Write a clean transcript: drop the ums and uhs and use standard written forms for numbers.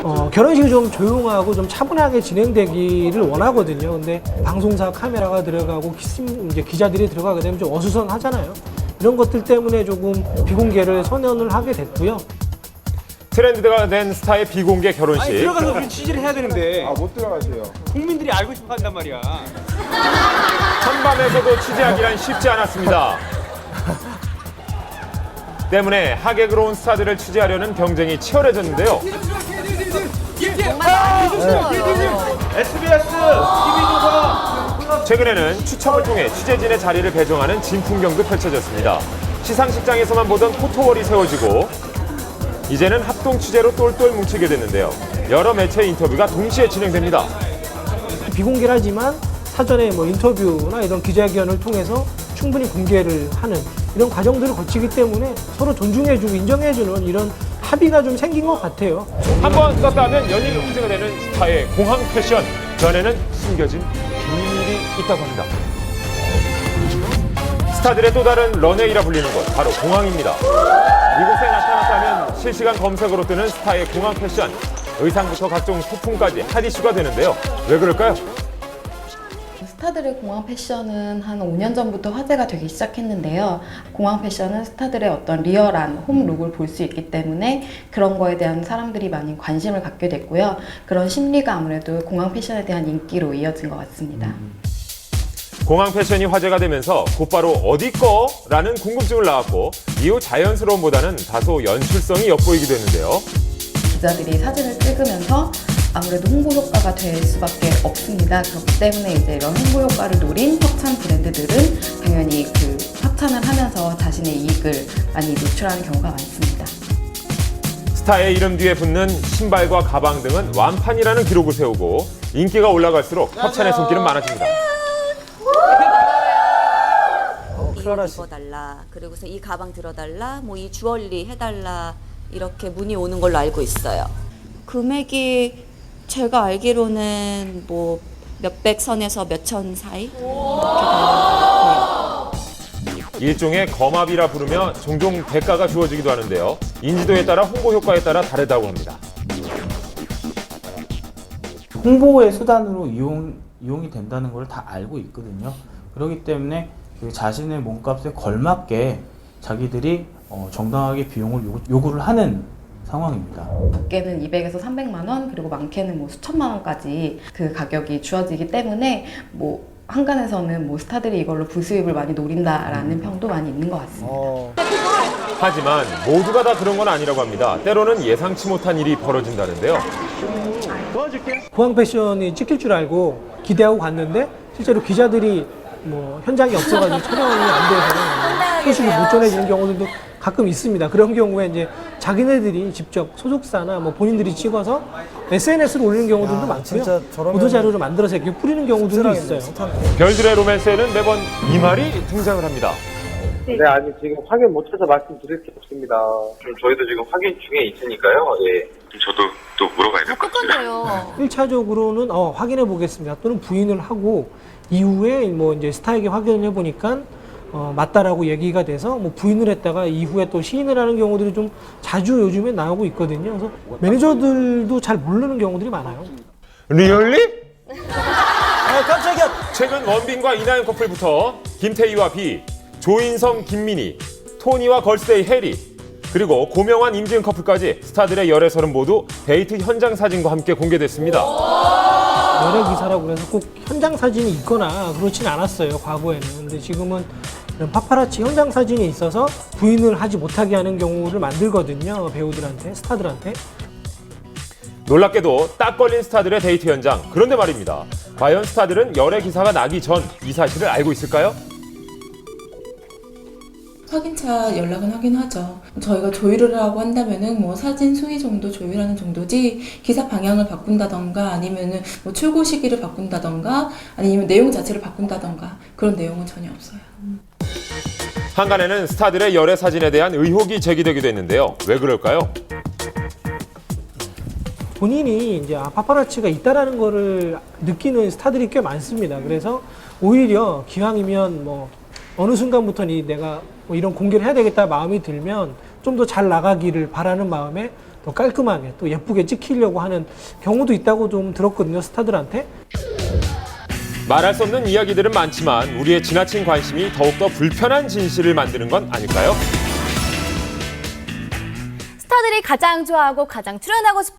결혼식이 좀 조용하고 좀 차분하게 진행되기를 원하거든요. 근데 방송사 카메라가 들어가고 이제 기자들이 들어가게 되면 좀 어수선하잖아요. 이런 것들 때문에 조금 비공개를 선언을 하게 됐고요. 트렌드가 된 스타의 비공개 결혼식. 아니, 들어가서 우리 취재를 해야 되는데 못 들어가세요. 국민들이 알고 싶어 한단 말이야. 한밤에서도 취재하기란 쉽지 않았습니다. 때문에 하객으로 온 스타들을 취재하려는 경쟁이 치열해졌는데요. SBS, TV조선. 최근에는 추첨을 통해 취재진의 자리를 배정하는 진풍경도 펼쳐졌습니다. 시상식장에서만 보던 포토월이 세워지고 이제는 합동 취재로 똘똘 뭉치게 됐는데요. 여러 매체 인터뷰가 동시에 진행됩니다. 비공개라지만 사전에 뭐 인터뷰나 이런 기자회견을 통해서 충분히 공개를 하는 이런 과정들을 거치기 때문에 서로 존중해주고 인정해주는 이런 합의가 좀 생긴 것 같아요. 한번 떴다 하면 연일 화제가 되는 스타의 공항 패션. 전에는 숨겨진 비밀이 있다고 합니다. 스타들의 또 다른 런웨이라 불리는 곳, 바로 공항입니다. 이곳에 나타났다면 실시간 검색어로 뜨는 스타의 공항 패션. 의상부터 각종 소품까지 핫 이슈가 되는데요. 왜 그럴까요? 스타들의 공항 패션은 한 5년 전부터 화제가 되기 시작했는데요. 공항 패션은 스타들의 어떤 리얼한 홈 룩을 볼 수 있기 때문에 그런 거에 대한 사람들이 많이 관심을 갖게 됐고요. 그런 심리가 아무래도 공항 패션에 대한 인기로 이어진 것 같습니다. 공항 패션이 화제가 되면서 곧바로 어디 거라는 궁금증을 낳았고 이후 자연스러움보다는 다소 연출성이 엿보이기도 했는데요. 기자들이 사진을 찍으면서 아무래도 홍보 효과가 될 수밖에 없습니다. 그렇기 때문에 이제 이런 홍보 효과를 노린 협찬 브랜드들은 당연히 그 협찬을 하면서 자신의 이익을 많이 노출하는 경우가 많습니다. 스타의 이름 뒤에 붙는 신발과 가방 등은 완판이라는 기록을 세우고 인기가 올라갈수록 협찬의 손길은 많아집니다. 이거 입어달라. 그리고서 이 가방 들어달라. 뭐 이 주얼리 해달라. 이렇게 문의 오는 걸로 알고 있어요. 금액이 제가 알기로는 뭐 몇백 선에서 몇천 사이 이렇게 되는 거예요. 일종의 거마비라 부르며 종종 대가가 주어지기도 하는데요. 인지도에 따라 홍보 효과에 따라 다르다고 합니다. 홍보의 수단으로 이용이 된다는 걸 다 알고 있거든요. 그렇기 때문에 그 자신의 몸값에 걸맞게 자기들이 정당하게 비용을 요구를 하는 상황입니다. 적게는 200에서 300만 원, 그리고 많게는 뭐 수천만 원까지 그 가격이 주어지기 때문에 뭐 한간에서는 뭐 스타들이 이걸로 부수입을 많이 노린다라는 평도 많이 있는 것 같습니다. 하지만 모두가 다 그런 건 아니라고 합니다. 때로는 예상치 못한 일이 벌어진다는데요. 공항 패션이 찍힐 줄 알고 기대하고 갔는데 실제로 기자들이 뭐 현장이 없어가지고 촬영이 안 돼서 소식을 못 전해지는 경우들도 가끔 있습니다. 그런 경우에 이제 자기네들이 직접 소속사나 뭐 본인들이 찍어서 SNS로 올리는 경우들도 많고요. 보도자료를 만들어서 이렇게 뿌리는 경우들도 있어요. 별들의 로맨스에는 매번 이 말이 등장을 합니다. 네, 아니 지금 확인 못해서 말씀드릴 게 없습니다. 저희도 지금 확인 중에 있으니까요. 예. 저도 또 물어봐야 될 것 같습니다. 1차적으로는 확인해 보겠습니다. 또는 부인을 하고 이후에 뭐 이제 스타에게 확인을 해보니까 맞다라고 얘기가 돼서 뭐 부인을 했다가 이후에 또 시인을 하는 경우들이 좀 자주 요즘에 나오고 있거든요. 그래서 매니저들도 잘 모르는 경우들이 많아요. 리얼리? 깜짝이야. 최근 원빈과 이나영 커플부터 김태희와 비, 조인성, 김민희, 토니와 걸스데이 해리, 그리고 고명환, 임지은 커플까지 스타들의 열애설은 모두 데이트 현장 사진과 함께 공개됐습니다. 열애 기사라고 그래서 꼭 현장 사진이 있거나 그렇진 않았어요, 과거에는. 근데 지금은 이런 파파라치 현장 사진이 있어서 부인을 하지 못하게 하는 경우를 만들거든요, 배우들한테, 스타들한테. 놀랍게도 딱 걸린 스타들의 데이트 현장. 그런데 말입니다. 과연 스타들은 열애 기사가 나기 전 이 사실을 알고 있을까요? 확인차 연락은 하긴 하죠. 저희가 조율을 하고 한다면은 뭐 사진 수위 정도 조율하는 정도지 기사 방향을 바꾼다던가 아니면은 뭐 출고 시기를 바꾼다던가 아니면 내용 자체를 바꾼다던가 그런 내용은 전혀 없어요. 한간에는 스타들의 열애 사진에 대한 의혹이 제기되기도 했는데요. 왜 그럴까요? 본인이 이제 파파라치가 있다라는 거를 느끼는 스타들이 꽤 많습니다. 그래서 오히려 기왕이면 뭐 어느 순간부터는 내가 뭐 이런 공개를 해야 되겠다 마음이 들면 좀 더 잘 나가기를 바라는 마음에 더 깔끔하게 또 예쁘게 찍히려고 하는 경우도 있다고 좀 들었거든요, 스타들한테. 말할 수 없는 이야기들은 많지만 우리의 지나친 관심이 더욱더 불편한 진실을 만드는 건 아닐까요? 스타들이 가장 좋아하고 가장 출연하고 싶은